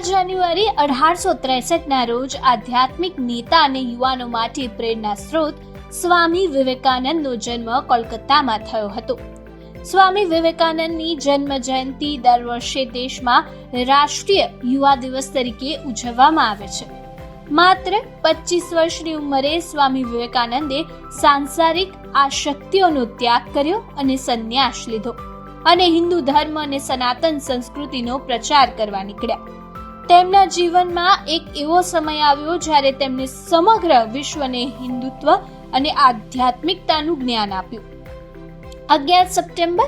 જાન્યુઆરી 1863 રોજ આધ્યાત્મિક નેતા અને યુવાનો માટે પ્રેરણા સ્ત્રોત સ્વામી વિવેકાનંદનો જન્મ કોલકાતામાં થયો હતો. સ્વામી વિવેકાનંદની જન્મ જયંતિ દર વર્ષે દેશમાં રાષ્ટ્રીય યુવા દિવસ તરીકે ઉજવવામાં આવે છે. માત્ર 25 વર્ષની ઉંમરે સ્વામી વિવેકાનંદે સાંસારિક આસક્તિઓનો ત્યાગ કર્યો અને સંન્યાસ લીધો અને હિન્દુ ધર્મ અને સનાતન સંસ્કૃતિનો પ્રચાર કરવા નીકળ્યા. તેમના જીવનમાં એક એવો સમય આવ્યો જ્યારે તેમણે સમગ્ર વિશ્વને હિન્દુત્વ અને આધ્યાત્મિકતાનું જ્ઞાન આપ્યું. 11 સપ્ટેમ્બર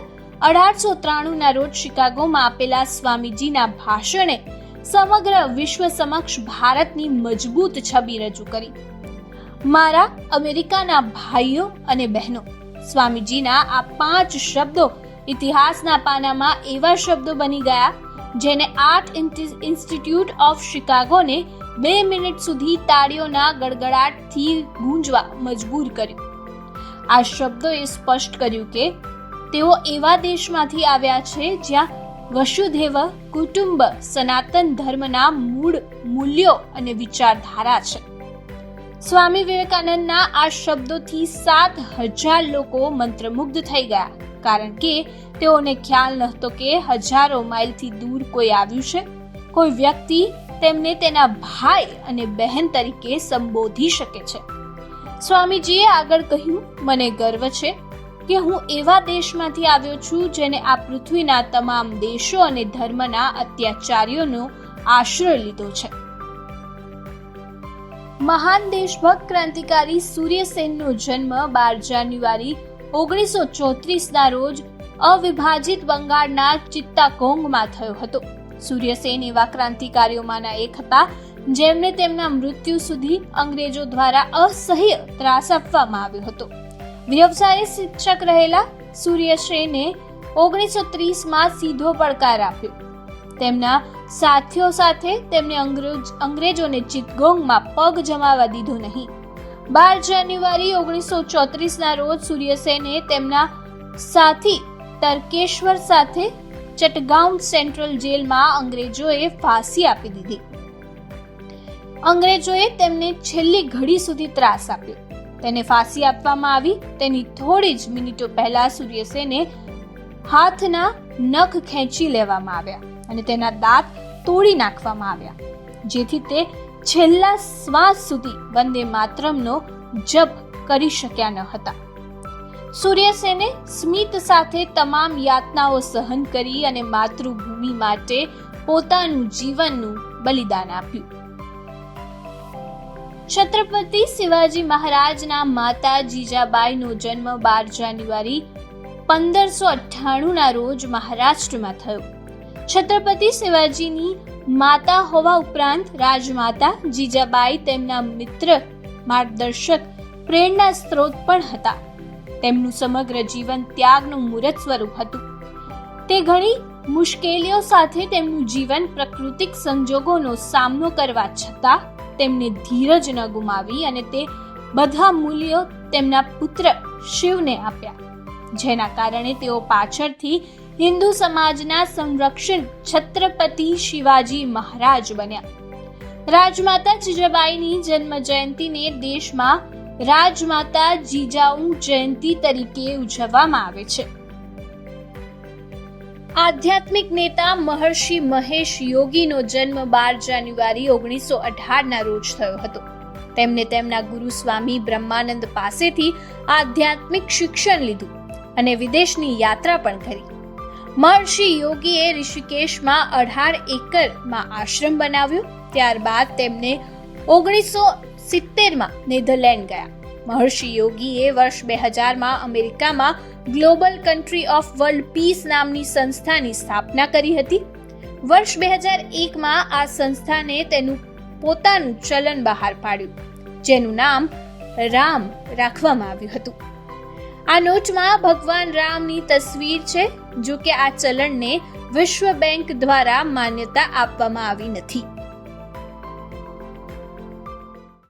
1893 ના રોજ શિકાગોમાં આપેલા સ્વામીજીના ભાષણે સમગ્ર વિશ્વ સમક્ષ ભારતની મજબૂત છબી રજૂ કરી. મારા અમેરિકાના ભાઈઓ અને બહેનો, સ્વામીજીના આ 5 શબ્દો ઇતિહાસના પાનામાં એવા શબ્દો બની ગયા જેને આર્ટ ઇન્સ્ટિટ્યૂટ ઓફ શિકાગોને 2 મિનિટ સુધી તાળીઓના ગડગડાટથી ગૂંજવા મજબૂર કર્યું. આ શબ્દોએ સ્પષ્ટ કર્યું કે તેઓ એવા દેશમાંથી આવ્યા છે જ્યાં વસુધૈવ કુટુંબ સનાતન ધર્મના મૂળ મૂલ્યો અને વિચારધારા છે. સ્વામી વિવેકાનંદના આ શબ્દોથી 7,000 લોકો મંત્રમુગ્ધ થઈ ગયા, કારણ કે તેઓને ખ્યાલ નહોતો કે હજારો માઇલથી દૂર કોઈ આવ્યું છે, કોઈ વ્યક્તિ તેમને તેના ભાઈ અને બહેન તરીકે સંબોધી શકે છે. સ્વામીજીએ આગળ કહ્યું, મને ગર્વ છે કે હું એવા દેશમાંથી આવ્યો છું જેને આ પૃથ્વીના તમામ દેશો અને ધર્મના અત્યાચારીઓનો આશ્રય લીધો છે. મહાન દેશભક્ત ક્રાંતિકારી સૂર્યસેનનો જન્મ 12 જાન્યુઆરી 1934 ના રોજ અવિભાજિત બંગાળના ચિત્તાગોંગમાં થયો હતો. સૂર્યસેન એવા ક્રાંતિકારીઓમાંના એક હતા જેમને તેમના મૃત્યુ સુધી અંગ્રેજો દ્વારા અસહ્ય ત્રાસ આપવામાં આવ્યો હતો. વ્યવસાય શિક્ષક રહેલા સૂર્યસેને 1930માં સીધો પડકાર આપ્યો. તેમના સાથીઓ સાથે તેમણે અંગ્રેજોને ચિત્તગોંગમાં પગ જમાવા દીધો નહીં. 12 જાન્યુઆરી 1934 ના રોજ સૂર્યસેને તેમના સાથી તર્કેશ્વર સાથે ચટગાંવ સેન્ટ્રલ જેલમાં અંગ્રેજોએ ફાંસી આપી દીધી. અંગ્રેજોએ તેમને છેલ્લી ઘડી સુધી ત્રાસ આપ્યો. તેને ફાંસી આપવામાં આવી તેની થોડી જ મિનિટો પહેલા સૂર્યસેને હાથના નખ ખેંચી લેવામાં આવ્યા અને તેના દાંત તોડી નાખવામાં આવ્યા, જેથી તે છેલ્લા શ્વાસ સુધી વંદે માતરમનો જપ કરી શક્યા ન હતા. સૂર્યસેને સ્મિત સાથે તમામ યાતનાઓ સહન કરી અને માતૃભૂમિ માટે પોતાનું જીવનનું બલિદાન આપ્યું. છત્રપતિ શિવાજી મહારાજના માતા જીજાબાઈનો જન્મ 12 જાન્યુઆરી 1598 ના રોજ મહારાષ્ટ્રમાં થયો. છત્રપતિ શિવાજીની માતા હોવા ઉપરાંત રાજમાતા જીજાબાઈ તેમના મિત્ર, માર્ગદર્શક, પ્રેરણા સ્ત્રોત પણ હતા. તેમનું સમગ્ર જીવન ત્યાગનું મૂર્ત સ્વરૂપ હતું. તે ઘણી મુશ્કેલીઓ સાથે તેમનું જીવન પ્રાકૃતિક સંજોગોનો સામનો કરવા છતાં તેમને ધીરજ ન ગુમાવી અને તે બધા મૂલ્યો તેમના પુત્ર શિવને આપ્યા, જેના કારણે તેઓ પાછળથી હિન્દુ સમાજના સંરક્ષણ છત્રપતિ શિવાજી મહારાજ બન્યા. રાજમાતા જીજાબાઈની જન્મ જયંતિને દેશમાં રાજમાતા જીજાઉ જયંતિ તરીકે ઉજવવામાં આવે છે. આધ્યાત્મિક નેતા મહર્ષિ મહેશ યોગીનો જન્મ 12 જાન્યુઆરી 1918 ના રોજ થયો હતો. તેમને તેમના ગુરુ સ્વામી બ્રહ્માનંદ પાસેથી આધ્યાત્મિક શિક્ષણ લીધું અને વિદેશની યાત્રા પણ કરી. મહર્ષિ યોગીએ ઋષિકેશમાં 18 એકરમાં આશ્રમ બનાવ્યો. ત્યારબાદ તેમને 1970માં નેધરલેન્ડ ગયા. મહર્ષિ યોગીએ વર્ષ 2000માં અમેરિકામાં global country of world piece નામની સંસ્થાની સ્થાપના કરી હતી. વર્ષ 2001માં આ સંસ્થાને તેનું પોતાનું ચલણ બહાર પાડ્યું, જેનું નામ રામ રાખવામાં આવ્યું હતું. આ નોટમાં ભગવાન રામની તસવીર છે, જો કે આ ચલણને વિશ્વ બેંક દ્વારા માન્યતા આપવામાં આવી નથી.